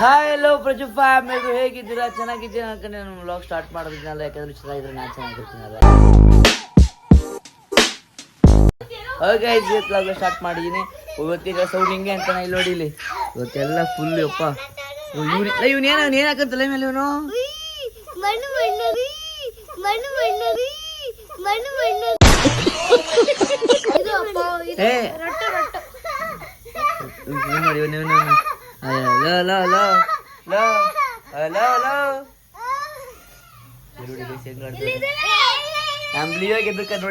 Hi hello ಪ್ರಜು family ಹೇಗಿದ್ದೀರಾ? ಚೆನ್ನಾಗಿದ್ದೀರಾ ಅನ್ಕೊಂಡೆ ನಾನು ವ್ಲಾಗ್ ಸ್ಟಾರ್ಟ್ ಮಾಡೋದಿದ್ದಲ್ಲ, ಯಾಕಂದ್ರೆ ಚೆನ್ನಾಗಿದ್ರೆ ನಾನು ಚೆನ್ನಾಗಿರ್ತೀನಲ್ಲ. ಹಾಗೆ ವ್ಲಾಗ್ ಸ್ಟಾರ್ಟ್ ಮಾಡಿದ್ದೀನಿ. ಇವತ್ತೀಗ ಸೌಂಡ್ ಹಿಂಗೆ ಅಂತ ಇಲ್ಲಿ ನೋಡಿ, ಇಲ್ಲಿ ಇವತ್ತೆಲ್ಲ ಫುಲ್ ಅಪ್ಪ ಇವನು ಏನು ಹಾಕಂತಲ್ಲ ಮೇಲೆ ಇವನು ನೋಡಿ,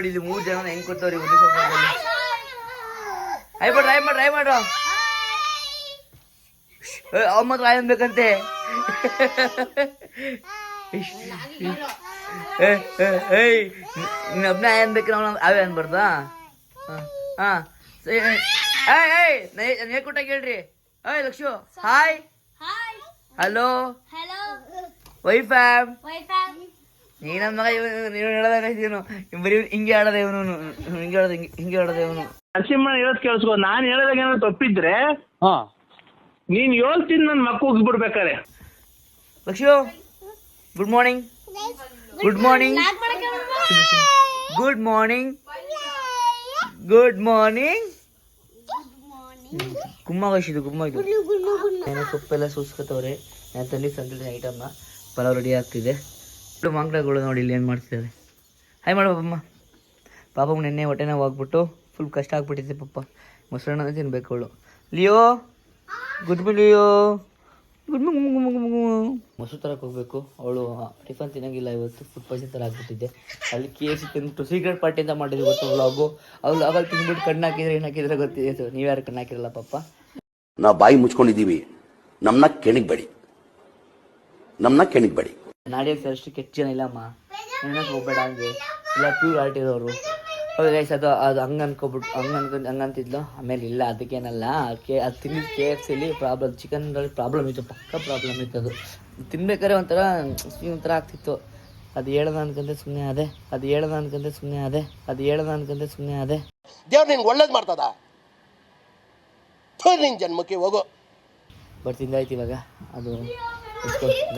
ಇಲ್ಲಿ 3 ಜನ ಹೆಂಗ್ ಕೂತವ್ರಿ. ಟ್ರೈ ಮಾಡ್ರ ಅವ್ ಮಾತ್ರ ಆಯ್ ಅನ್ಬೇಕಂತೆ. ಒಬ್ನ ಆಯ್ ಅನ್ಬೇಕು, ನಾವು ಅವೇ ಅನ್ಬಾರ್ದಾ? ಹಾ ನೇಕೂಟ ಕೇಳ್ರಿ. ಲಕ್ಷು ಹಾಯ್ ಹಲೋ ವೈ ಫ್ಯಾಮ್. ನೀ ನಮ್ಮ ಮಗ ನೀವು ಹೇಳೋದಾಗನು ಬರೀ ಹಿಂಗೆ ಆಡೋದೆ ಇವನು, ಹಿಂಗೆ ಆಡೋದೆ ಇವನು. ನರಸಿಂಹ ಹೇಳೋದ್ ಕೇಳಿಸ್ಕೊ. ನಾನು ಹೇಳೋದಾಗ ಏನಾದ್ರು ತಪ್ಪಿದ್ರೆ ನೀನ್ ಹೇಳ್ತೀನಿ, ನನ್ನ ಮಕ್ಕ ಹೋಗ್ಬಿಡ್ಬೇಕಾರೆ. Lakshu good morning. Good morning good morning good morning. ಗುಮ್ಮಾಗಿದ್ದು ಏನೋ ಸೊಪ್ಪೆಲ್ಲ ಸೂಸ್ಕೊತವ್ರೆ. ನಾನು ತಂದಿದ್ದು ಸಂಜೆ ಐಟಮ್ನ ಪಲಾವ್ ರೆಡಿ ಆಗ್ತಿದೆ. ಮಂಗಳಗಳು ನೋಡಿ ಇಲ್ಲಿ ಏನು ಮಾಡ್ತಿದ್ದಾರೆ. ಹಾಯ್ ಮಾಡು ಪಾಪಮ್ಮ. ಪಾಪಮ್ಮ ನೆನ್ನೆ ಹೊಟ್ಟೆನ ಹೋಗ್ಬಿಟ್ಟು ಫುಲ್ ಕಷ್ಟ ಆಗ್ಬಿಟ್ಟಿದೆ ಪಾಪ. ಮೊಸರನ್ನ ತಿನ್ಬೇಕು ಅವಳು. Leo good morning. Leo good morning. ಮೊಸರು ತರಕ್ಕೆ ಹೋಗ್ಬೇಕು. ಅವಳು ಟಿಫನ್ ತಿನ್ನೋಂಗಿಲ್ಲ ಇವತ್ತು. ಫುಡ್ ಪಾಯ್ಸನ್ ಥರ ಆಗ್ಬಿಟ್ಟಿದೆ. ಅಲ್ಲಿ KFC ತಿಂದ್ಬಿಟ್ಟು ಸೀಕ್ರೆಟ್ ಪಾರ್ಟಿ ಅಂತ ಮಾಡಿದ್ವಿ ಗೊತ್ತು ವ್ಲಾಗು. ಅವ್ಳು ಅವಾಗ ತಿಂದ್ಬಿಟ್ಟು ಕಣ್ಣು ಹಾಕಿದ್ರೆ ಏನು ಹಾಕಿದ್ರೆ ಗೊತ್ತಿದೆ. ನೀವ್ಯಾರು ಕಣ್ಣು ಹಾಕಿರಲ್ಲ ಪಾಪ. ನಾವು ಬಾಯಿ ಮುಚ್ಕೊಂಡಿದ್ದೀವಿ, ನಮ್ಮನ್ನ ಕೆಣಿಗ್ಬೇಡಿ. ನಾಡಿಯಲ್ಲಿ ಅಷ್ಟು ಕೆಟ್ಟ ಜನ ಇಲ್ಲಮ್ಮ, ನೆನಕ್ಕೆ ಹೋಗ್ಬೇಡ. ಹಂಗೆ ಇಲ್ಲ ಪ್ಯೂರ್ ಆರ್ಟ್ ಇರೋರು. ಹೌದು ಗೈಸ್, ಅದು ಹಂಗೆ ಅನ್ಕೊಬಿಟ್ಟು ಹಂಗಂತಿದ್ಲು. ಆಮೇಲೆ ಇಲ್ಲ ಅದಕ್ಕೇನಲ್ಲ, ಅದು ತಿಂದಿದ್ದು KFCಲಿ ಪ್ರಾಬ್ಲಮ್, ಚಿಕನ್ದಲ್ಲಿ ಪ್ರಾಬ್ಲಮ್ ಇತ್ತು, ಪಕ್ಕ ಪ್ರಾಬ್ಲಮ್ ಇತ್ತು. ಅದು ತಿನ್ಬೇಕಾದ್ರೆ ಒಂಥರ ಆಗ್ತಿತ್ತು. ಅದು ಹೇಳೋದ ಅನ್ಕಂದ್ರೆ ಸುಮ್ಮನೆ ಅದೇ. ದೇವ್ರು ನಿನ್ಗೆ ಒಳ್ಳೇದು ಮಾಡ್ತದ, ನಿನ್ ಜನ್ಮಕ್ಕೆ ಹೋಗೋ. ಬಟ್ ತಿಂದಾಯ್ತು ಇವಾಗ. ಅದು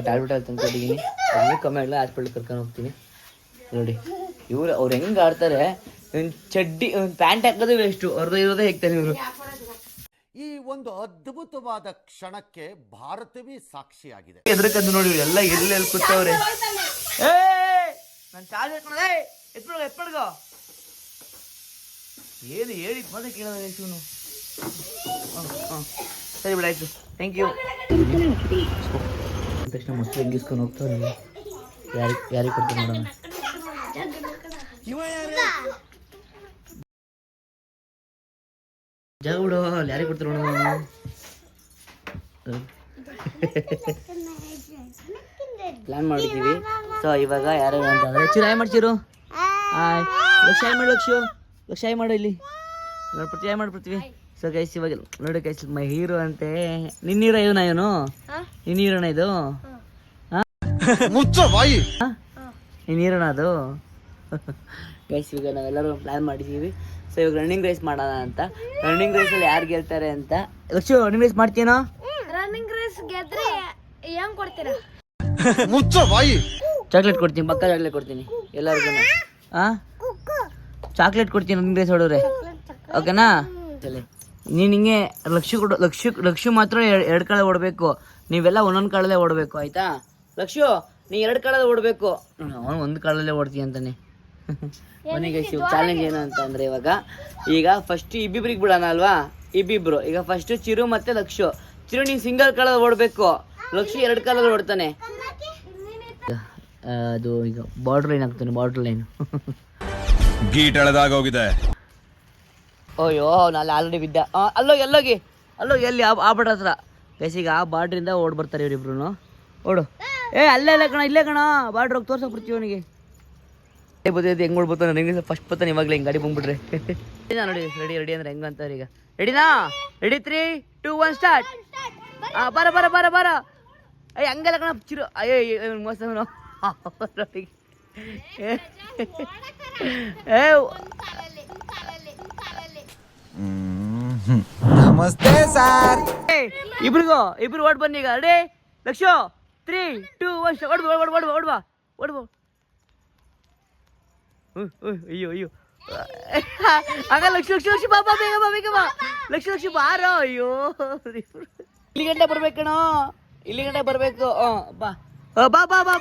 ಟ್ಯಾಬ್ಲೆಟ್ ತಂದ್ಕೊಂಡಿದ್ದೀನಿ. ಅದು ಕಮ್ಮಿ ಇಲ್ಲ, ಹಾಸ್ಪಿಟ್ಲಿಗೆ ಕರ್ಕೊಂಡು ಹೋಗ್ತೀನಿ. ನೋಡಿ ಅವ್ರು ಹೆಂಗೆ ಆಡ್ತಾರೆ. ಚಡ್ಡಿ ಪ್ಯಾಂಟ್ ಹಾಕೋದು ವೇಸ್ಟು, ಅವ್ರದ್ದು ಇರೋದೇ ಹೇಗ್ತಾನೆ ಇವರು. ಈ ಒಂದು ಅದ್ಭುತವಾದ ಕ್ಷಣಕ್ಕೆ ಭಾರತವೇ ಸಾಕ್ಷಿಯಾಗಿದೆ. ಎದ್ರಕಂದು ನೋಡಿ ಎಲ್ಲ ಎಲ್ಲಿ ಕೂತವ್ರೆ. ನಾನು ಚಾರ್ಜ್ ಹಾಕೊಂಡೆ ಎಪ್ಪಡ್ಗೋ ಏನು ಹೇಳಿದ್ ಮತ್ತೆ ಕೇಳೋದ ಇವನು. ಸರಿ ಬಿಡಾಯ್ತು, ಥ್ಯಾಂಕ್ ಯು. ತಕ್ಷಣ ಮೊಸರು ಹೆಂಗಿಸ್ಕೊಂಡು ಹೋಗ್ತಾರೆ. ಯಾರಿಗೆ ಕೊಡ್ತೀನಿ ನೋಡೋಣ. ಜಾಗ ಬಿಡು, ಅಲ್ಲಿ ಯಾರಿಗೆ ಕೊಡ್ತಾರೆ ನೋಡೋಣ. ಪ್ಲಾನ್ ಮಾಡಿದ್ದೀವಿ. ಸೊ ಇವಾಗ ಯಾರು ಅಂತಂದರೆ ಚಿರಾಯ್ ಮಾಡ್ಸಿರು. ಲಕ್ಷಾಯ್ ಮಾಡಿ ಲಕ್ಷಾಯ್ ಮಾಡು. ಇಲ್ಲಿ ನೋಡ್ಬಿಡ್ತೀವಿ ಮಾಡ್ಬಿಡ್ತೀವಿ. ಸೊ ಗೈಸ್ ಇವಾಗ ನೋಡಿ ಗೈಸ್, ಮೈ ಹೀರೋ ಅಂತೆ. ನಿನ್ನ ಹೀರೋ ಇವನ, ನಿನ್ನ ಹೀರೋಣ ಇದು. ನಿನ್ನ ಹೀರೋಣ ಅದು. ಗೈಸ್ ಇವಾಗ ನಾವೆಲ್ಲರೂ ಪ್ಲಾನ್ ಮಾಡಿದ್ದೀವಿ. ಸೊ ಇವಾಗ ರನ್ನಿಂಗ್ ರೇಸ್ ಮಾಡೋಣ ಅಂತ. ರನ್ನಿಂಗ್ ರೇಸಲ್ಲಿ ಯಾರು ಗೆಲ್ತಾರೆ ಅಂತ. ಲಕ್ಷು ರನ್ನಿಂಗ್ ರೇಸ್ ಮಾಡ್ತೀನೋ? ರನ್ನಿಂಗ್ ರೇಸ್ ಗೆದ್ರೆ ಹೆಂಗ್ ಕೊಡ್ತೀರಾ? ಚಾಕ್ಲೇಟ್ ಕೊಡ್ತೀನಿ, ಪಕ್ಕ ಚಾಕ್ಲೇಟ್ ಕೊಡ್ತೀನಿ ಎಲ್ಲರಿಗೂ. ಚಾಕ್ಲೇಟ್ ಕೊಡ್ತೀನಿ ರನ್ನಿಂಗ್ ರೇಸ್ ಹೊಡೋರೆ, ಓಕೆನಾ? ನೀನು ಹಿಂಗೆ ಲಕ್ಷು ಮಾತ್ರ 2 ಕಾಲ ಓಡಬೇಕು. ನೀವೆಲ್ಲ ಒಂದೊಂದು ಕಾಲಲ್ಲೇ ಓಡಬೇಕು, ಆಯ್ತಾ? ಲಕ್ಷು ನೀ 2 ಕಾಲಲ್ಲಿ ಓಡಬೇಕು. ಅವನು 1 ಕಾಲಲ್ಲೇ ಓಡ್ತೀನಿ ಅಂತಾನೆ. ಅವನಿಗೆ ಚಾಲೆಂಜ್ ಏನು ಅಂತ ಅಂದ್ರೆ, ಈಗ ಫಸ್ಟ್ ಇಬ್ಬಿಬ್ರಿಗೆ ಬಿಡೋಣ ಅಲ್ವಾ? ಇಬ್ಬಿಬ್ರು. ಈಗ ಫಸ್ಟ್ ಚಿರು ಮತ್ತೆ ಲಕ್ಷು. ಚಿರು ನೀನು ಸಿಂಗಲ್ ಕಾಲಲ್ಲಿ ಓಡಬೇಕು, ಲಕ್ಷು 2 ಕಾಲಲ್ಲಿ ಓಡ್ತಾನೆ. ಅದು ಈಗ ಬಾರ್ಡರ್ ಲೈನ್ ಆಗ್ತಾನೆ, ಬಾರ್ಡರ್ ಲೈನ್ ಗೀಟ್ ಎಳೆದಾಗ ಹೋಗಿದೆ. ಅಯ್ಯೋ ನಾನು ಆಲ್ರೆಡಿ ಬಿದ್ದ. ಅಲ್ಲೋಗಿ ಎಲ್ಲಿ ಆ ಬಾರ್ಡರ್ ಹತ್ರ. ಬೇಸಿಗೆ ಆ ಬಾರ್ಡ್ರಿಂದ ಓಡ್ಬರ್ತಾರೆ ಇವರಿಬ್ರು. ಓಡು. ಅಲ್ಲೇ ಕಣ, ಇಲ್ಲೇ ಕಣ ಬಾರ್ಡ್ರ್. ಹೋಗಿ ತೋರ್ಸಕ್ ಬಿಡ್ತೀವಿ ಅವನಿಗೆ. ಬರ್ತೈತೆ ಹೆಂಗೆ ಓಡ್ಬೋತಾನೆ ನನಗೆ ಫಸ್ಟ್ ಬರ್ತಾನೆ. ಇವಾಗಲೇ ಹಿಂಗೆ ಗಾಡಿ ಬಂದ್ಬಿಟ್ರೆ ನೋಡಿ. ರೆಡಿ ಅಂದ್ರೆ ಹೆಂಗ ಅಂತಾರೆ ಈಗ. ರೆಡಿನಾ? Ready 3, 2, 1 start. ಬರ ಹಂಗೆಲ್ಲ ಕಣ ಚಿರು. ಅಯ್ಯೋ ಮೋಸ ನಮಸ್ತೆ ಸರ್. ಇಬ್ರು ಓಡ್ ಬನ್ನಿ ಈಗ. ರೆಡಿ ಲಕ್ಷು 3 2 1 ಓಡ್ಬಾ. ಅಯ್ಯೋ ಆಗ ಲಕ್ಷ ಬಾಬಾ ಬೇಗ ಬಾ. ಲಕ್ಷ ಬಾರೋ. ಅಯ್ಯೋ ಇಲ್ಲಿ ಗಂಟೆ ಬರ್ಬೇಕಣೋ, ಇಲ್ಲಿ ಗಂಟೆ ಬರ್ಬೇಕು. ಬಾ ಬಾ ಬಾ ಬಾ ಬಾ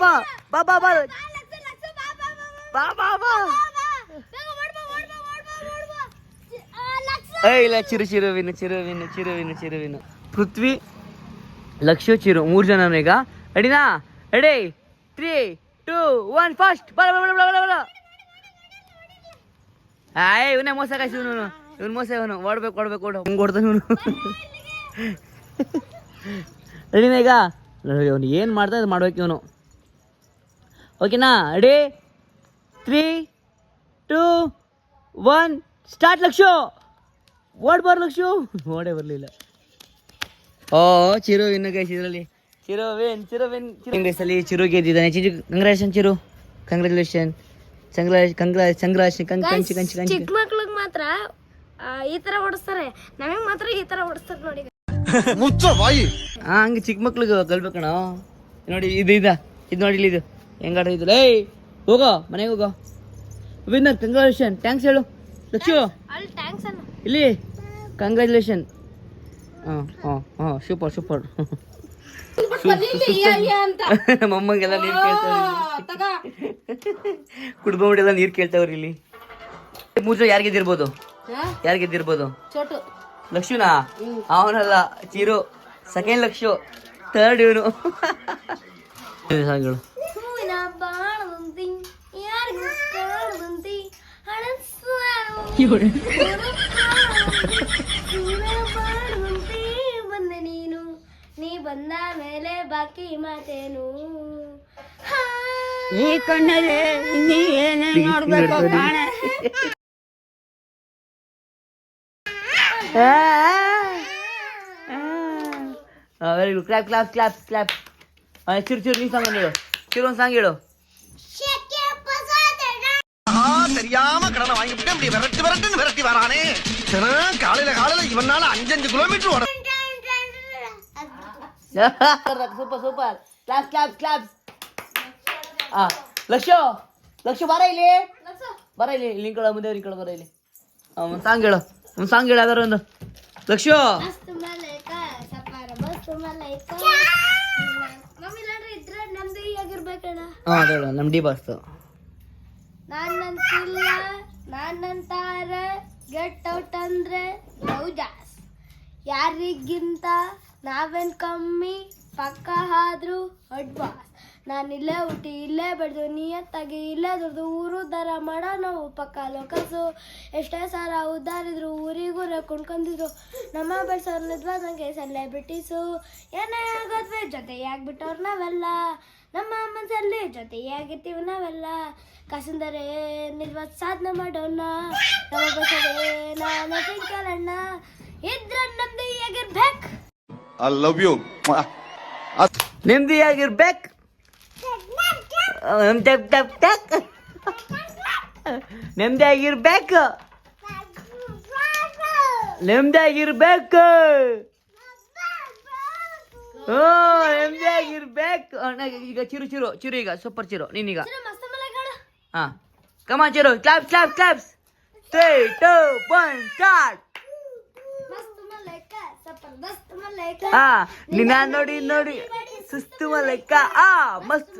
ಬಾ ಬಾ ಬಾ ಬಾ ಬಾ ಬಾ. ಇಲ್ಲ ಚಿರುವಿನು ಪೃಥ್ವಿ ಲಕ್ಷು ಚಿರು 3 ಜನ ಈಗ. ರೆಡಿನಾ? Ready 3 2 1 fast. ಬರ ಇವನೇ ಮೋಸ ಕಾಯ್ಸಿ ಇವನು ಮೋಸ. ಇವನು ಓಡ್ಬೇಕು ಹಂಗೆ ಓಡ್ತಾನೆ ಇವನು. ರೆಡಿನಾ ಈಗ? ಅವನು ಏನು ಮಾಡ್ತಾ ಅದು ಮಾಡ್ಬೇಕು ಇವನು. ಓಕೆನಾ? Ready 3 2 1 start. ಲಕ್ಷು ಓಡ್ಬಾರ. ಲಕ್ಷು ಓಡೇ ಬರಲಿಲ್ಲ. ಚಿರು ಇನ್ನು ಗೈಸ್ ಇದರಲ್ಲಿ ಚಿರುವಿನ್ ಗೈಸಲ್ಲಿ ಚಿರು ಗೆದ್ದಿದ್ದಾನೆ. ಕಂಗ್ರ್ಯಾಚುಲೇಷನ್. ಚಿಕ್ಕ ಮಕ್ಳಿಗೆ ಮಾತ್ರ ಈ ತರ ಓಡಿಸ್ತಾರೆ, ನಮಗ್ ಮಾತ್ರ ಈ ತರ ಓಡಿಸ್ತಾರೆ ನೋಡಿ. ಹಂಗೆ ಚಿಕ್ಕ ಮಕ್ಳಿಗೆ ಕಲ್ಬೇಕಣ. ನೋಡಿ ಇದು ನೋಡಿ ಇದು ಹೆಂಗಾಡ ಇದು. ಏಯ್ ಹೋಗೋ ಮನೆಗೆ ಹೋಗೋ. Winner congratulation. ಥ್ಯಾಂಕ್ಸ್ ಹೇಳು ಲಕ್ಷು. ಅಲ್ಲಿ ಟ್ಯಾಂಕ್ಸ್ ಅನ್ನ ಇಲ್ಲಿ ಕಂಗ್ರ್ಯಾಚುಲೇಷನ್. ಸೂಪರ್. ನಮ್ಮಮ್ಮಗೆ ನೀರು ಕೇಳ್ತಾವ್ರಿ, ಕುಡ್ಕೊಂಡ್ಬಿಟ್ಟೆಲ್ಲ ನೀರು ಕೇಳ್ತಾವ್ರಿ ಇಲ್ಲಿ. 3 ಜನ ಯಾರು ಗೆದ್ದಿರ್ಬೋದು? ಲಕ್ಷುನಾ? ಅವನಲ್ಲ, ಚಿರು. ಸೆಕೆಂಡ್ ಲಕ್ಷು, ಥರ್ಡ್ ಇವನು. ಸಾಂಗಳು ಹೂವಿನ ಬಾಳದಂತಿ ಯಾರಿಗೂ ಕಾಣದಂತಿ ಬಂದೆ ನೀ ಬಂದ ಮೇಲೆ ಬಾಕಿ ಮಾತೇನು. ಈ ಕಣ್ಣಲ್ಲಿ ನೀ ಏನೇ ನೋಡ್ಬೇಕು ಕಾಣೆ. Very good. ಕ್ಲಾಪ್. ಚಿರು ನೀ ಸಾಂಗ್ ಹೇಳು. ಚಿರು ಒಂದು ಸಾಂಗ್ ಹೇಳು. தெரியாம கடனை வாங்கிட்டு இப்படி விரட்டி வரானே. காலையில இவனால 5 கிலோமீட்டர் ஓட. ಸೂಪರ್. ಕ್ಲಾಪ್. ಲಕ್ಷ ಬಾರ ಇಲ್ಲಿ ಮುಂದೆ ಬರ ಇಲ್ಲಿ. ಒಂದು ಸಾಂಗ್ ಹೇಳು ಯಾವ್ದಾರು ಒಂದು. ಲಕ್ಷು ನಮ್ ಡಿ ಬಾಸ್. ನಾನಂತಾರ ಗೆಟ್ ಔಟ್ ಅಂದ್ರೆ ಲವ್ ಜಾಸ್. ಯಾರಿಗಿಂತ ನಾವೇನ್ ಕಮ್ಮಿ, ಪಕ್ಕ ಆದ್ರೂ ಅಡ್ವಾನ್ಸ್. ನಾನಿಲ್ಲೇ ಹುಟ್ಟಿ ಇಲ್ಲೇ ಬೆಳೆದು ನಿಯತ್ತಾಗಿ ಇಲ್ಲೇ ದುಡ್ದು ಊರು ಉದ್ಧಾರ ಮಾಡೋ ನಾವು ಪಕ್ಕ ಲೋಕಸು. ಎಷ್ಟೇ ಸಾಲ ಉದ್ದಾರಿದ್ರು ಊರಿಗೂರೇ ಕೊಂಡ್ಕೊಂಡಿದ್ರು ನಮ್ಮ ಬೆಳ್ಸೋರ್ ನಿದ್ವಾದಂಗೆ ಸೆಲೆಬ್ರಿಟೀಸು. ಏನೇ ಆಗೋದ್ವಿ ಜೊತೆಯಾಗ್ಬಿಟ್ಟವ್ರು ನಾವೆಲ್ಲ, ನಮ್ಮ ಮನಸ್ಸಲ್ಲಿ ಜೊತೆಯಾಗಿರ್ತೀವಿ ನಾವೆಲ್ಲ. ಕಾಸಂದರೆ ನಿಜವಾದ ಸಾಧನೆ ಮಾಡೋಣ, ನಮ್ಮ ಬಸದೆ ನಾನು ತಿಂಕರಣ್ಣ. ಇದ್ರ ನೆಮ್ಮದಿಯಾಗಿರ್ಬೇಕು. I love you. ನೆಮ್ಮದಿಯಾಗಿರ್ಬೇಕು. ನೆಮ್ಮದಿಯಾಗಿರ್ಬೇಕು. ಈಗ ಚಿರು ಈಗ ಸೂಪರ್ ಚಿರು ನೀನೀಗ. ಹಾ ಕಮಾನ್ ಚಿರು. Claps 3 2 1 start. ನಿನ್ನ ನೋಡಿ ಸುಸ್ತು ಮಲೈಕ. ಮಸ್ತ್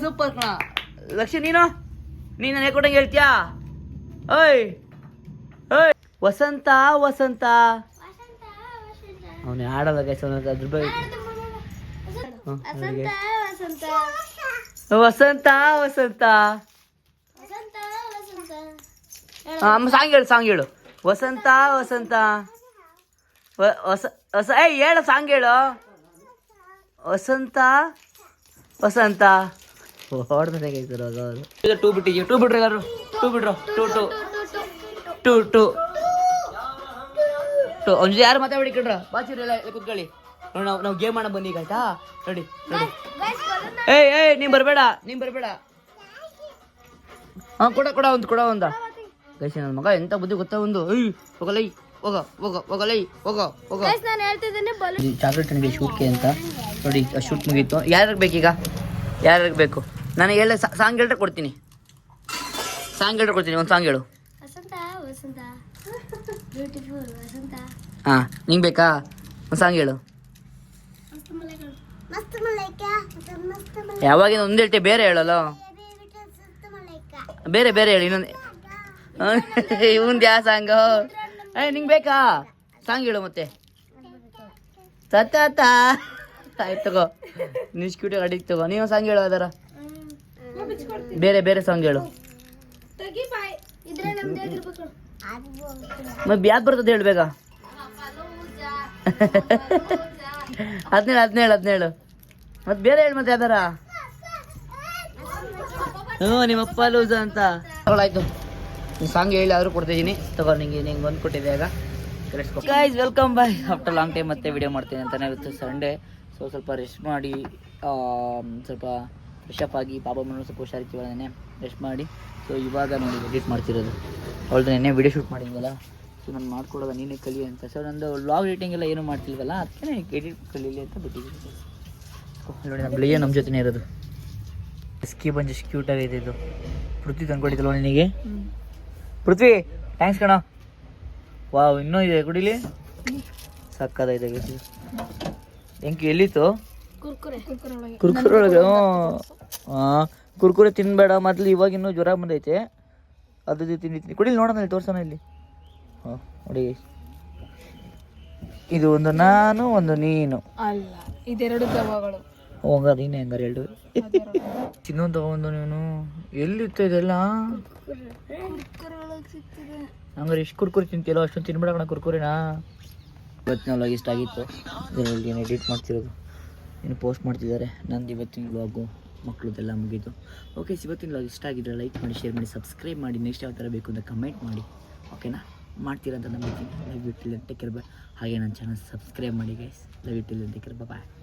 ಸೂಪರ್ ಕಣ. ಲಕ್ಷ್ಯ ನೀನು ಕೊಟ್ಟಂಗೆ ಹೇಳ್ತೀಯಾ? ಓಯ್ ವಸಂತ ಅವನು ಆಡಲ್ಲ ಗೈಸ್. ಅದ್ರ ಬಗ್ಗೆ ವಸಂತ ಸಾಂಗ್ ಹೇಳು. ವಸಂತ ಹೇಳು ಸಾಂಗ್ ಹೇಳು. ವಸಂತ ಹೊಡ್ದಾನೆ ಗೈಸರು. ಅದು 2 ಬಿಟ್ಟಿದ್ದೀವಿ. 2 ಬಿಡ್ರಿ ಎಲ್ಲರೂ. 2 ಬಿಡ್ರು. 2 ಒಂದು ಯಾರು ಮಾತಾಡಿ ಕಣ್ರ ಬಾಚಿರಲ್ಲ ಕೂತ್ಕೊಳ್ಳಿ. ನೋಡಿ ನಾವು ಗೇಮ್ ಮಾಡೋ ಬನ್ನಿ ಈಗ ಆಯ್ತಾ ನೋಡಿ ನೋಡಿ ಏಯ್ ನೀನ್ ಬರಬೇಡ ಹಾಂ ಕೊಡ ಒಂದ ಗೈಸ್ ನನ್ನ ಮಗ ಎಂತ ಬುದ್ಧಿ ಗೊತ್ತಾ ಒಂದು ಹೋಗಲೈ ಹೋಗಲೈ ಹೋಗ ನಾನು ಹೇಳ್ತಿದ್ದೇನೆ ಚಾಕ್ಲೇಟ್ ನನಗೆ ಶೂಟ್ಗೆ ಅಂತ ನೋಡಿ ಶೂಟ್ ಮುಗೀತು ಯಾರಿಗೆ ಬೇಕೀಗ ಯಾರಿಗೆ ಬೇಕು ನನಗೆ ಹೇಳ ಸಾಂಗ್ ಹೇಳ್ರೆ ಕೊಡ್ತೀನಿ ಒಂದು ಸಾಂಗ್ ಹೇಳು ವಸಂತ ವಸಂತ ಬ್ಯೂಟಿಫುಲ್ ವಸಂತ ಹಾಂ ನಿಂಗೆ ಬೇಕಾ ಒಂದು ಸಾಂಗ್ ಹೇಳು ಮಸ್ತ್ ಮಲೈಕ ಯಾವಾಗಿನ ಒಂದು ಹೇಳ್ತೆ ಬೇರೆ ಹೇಳಲ್ಲ ಬೇರೆ ಹೇಳಿ ಇನ್ನೊಂದು ಇವಂದು ಯಾವ ಸಾಂಗು ನಿಂಗೆ ಬೇಕಾ ಸಾಂಗ್ ಹೇಳು ಮತ್ತೆ ಸತ್ತ ಆಯ್ತು ತಗೋ ನಿಷ್ಕ್ಯೂಟಿಗೆ ಅಡಿಗೆ ತಗೋ ನೀನು ಸಾಂಗ್ ಹೇಳು ಅದರ ಬೇರೆ ಸಾಂಗ್ ಹೇಳು ಮತ್ತೆ ಯಾವ್ದು ಬರ್ತದೆ ಹೇಳು ಬೇಗ ಹದಿನೇಳು ಮತ್ತೆ ಬೇರೆ ಹೇಳಿ ಮತ್ತೆ ಯಾವ್ದಾರ ನಿಮ್ಮಪ್ಪ ಲೂಸ ಅಂತ ತಗೊಳ್ಳಾಯ್ತು ಸಾಂಗ್ ಹೇಳಿ ಆದ್ರೂ ಕೊಡ್ತಿದ್ದೀನಿ ತಗೋ ನಿಂಗೆ ಒಂದು ಕೊಟ್ಟಿದ್ದೆ ಆಗ guys welcome bye after long time ಮತ್ತೆ ವಿಡಿಯೋ ಮಾಡ್ತೀನಿ ಅಂತಾನೆ ಇವತ್ತು ಸಂಡೇ ಸೊ ಸ್ವಲ್ಪ ರೆಸ್ಟ್ ಮಾಡಿ ಸ್ವಲ್ಪ ಫ್ರೆಶಪ್ ಆಗಿ ಪಾಪಮ್ಮನ ಸ್ವಲ್ಪ ಹುಷಾರಿದ್ದೀವನೇ ರೆಸ್ಟ್ ಮಾಡಿ ಸೊ ಇವಾಗ ನಾನು ಎಡಿಟ್ ಮಾಡ್ತಿರೋದು ಅವಳ್ದು ನೆನ್ನೆ ವಿಡಿಯೋ ಶೂಟ್ ಮಾಡಿದ್ವಲ್ಲ ಸೊ ನಾನು ಮಾಡ್ಕೊಡೋದು ನೀನೇ ಕಲಿ ಅಂತ ಸೊ ನಂದು ವ್ಲಾಗ್ ಎಡಿಟಿಂಗ್ ಎಲ್ಲ ಏನೂ ಮಾಡ್ತಿಲ್ವಲ್ಲ ಅದಕ್ಕೆ ಎಡಿಟ್ ಕಲೀಲಿ ಅಂತ ಬಿಟ್ಟಿದ್ದೀನಿ ನೋಡಿ ನಮ್ಮ ಬೆಳಿಗ್ಗೆ ನಮ್ಮ ಜೊತೆನೇ ಇರೋದು ಸ್ಕಿ ಬಂಜ್ ಕ್ಯೂಟಾಗಿದೆ ಇದು ಪೃಥ್ವಿ ತಂದ್ಕೊಟ್ಟಿದ್ದಲ್ವ ನಿನಗೆ ಪೃಥ್ವಿ ಥ್ಯಾಂಕ್ಸ್ ಕಣ ವಾವ್ ಇನ್ನೂ ಇದೆ ಕುಡಿಲಿ ಸಕ್ಕದಾಗಿದೆ ಹೆಂಗೆ ಎಲ್ಲಿತ್ತು ಕುರ್ಕುರೆ ಒಳಗೆ ಹಾಂ ಕುರ್ಕುರೆ ತಿನ್ಬೇಡ ಮೊದಲು ಇವಾಗ ಇನ್ನೂ ಜ್ವರ ಬಂದೈತೆ ಅದು ತಿಂದಿದ್ದೀನಿ ಕುಡಿಲಿ ನೋಡೋಣ ಇಲ್ಲಿ ತೋರ್ಸೋಣ ಇಲ್ಲಿ ಹಾಂ ನೋಡಿ ಇದು ಒಂದು ನಾನು ಒಂದು ನೀನು ಅಲ್ಲ ಇದೆರಡು ದವಗಳು ಹಂಗಾರೆ ನೀನೇ ಹಂಗಾರೆ ಎರಡು ಇನ್ನೊಂದು ತಗೊಂಡು ನೀನು ಎಲ್ಲಿತ್ತು ಇದೆಲ್ಲ ಹಂಗಾರೆ ಎಷ್ಟು ಕುರ್ಕುರಿ ತಿಂತೀರೋ ಅಷ್ಟೊಂದು ತಿನ್ಬೇಡ ಕಣ ಕುರ್ಕುರಿನಾ ಇವತ್ತಿನ ಇಷ್ಟ ಆಗಿತ್ತು ಇದರಲ್ಲಿ ಏನು ಎಡಿಟ್ ಮಾಡ್ತಿರೋದು ಇನ್ನು ಪೋಸ್ಟ್ ಮಾಡ್ತಿದ್ದಾರೆ ನಂದು ಇವತ್ತಿನ ವ್ಲಾಗು ಮಕ್ಕಳದೆಲ್ಲ ಮುಗೀತು ಓಕೆ ಇವತ್ತಿನ ವ್ಲಾಗ್ ಇಷ್ಟ ಆಗಿದ್ರೆ ಲೈಕ್ ಮಾಡಿ ಶೇರ್ ಮಾಡಿ ಸಬ್ಸ್ಕ್ರೈಬ್ ಮಾಡಿ ನೆಕ್ಸ್ಟ್ ಯಾವ ಥರ ಬೇಕು ಅಂತ ಕಮೆಂಟ್ ಮಾಡಿ ಓಕೆನಾ ಮಾಡ್ತೀರಾ ಅಂತ ನಂಬಿದ್ದೀನಿ love you till take care bye ಹಾಗೆ ನನ್ನ ಚಾನಲ್ ಸಬ್ಸ್ಕ್ರೈಬ್ ಮಾಡಿ guys love you till take care bye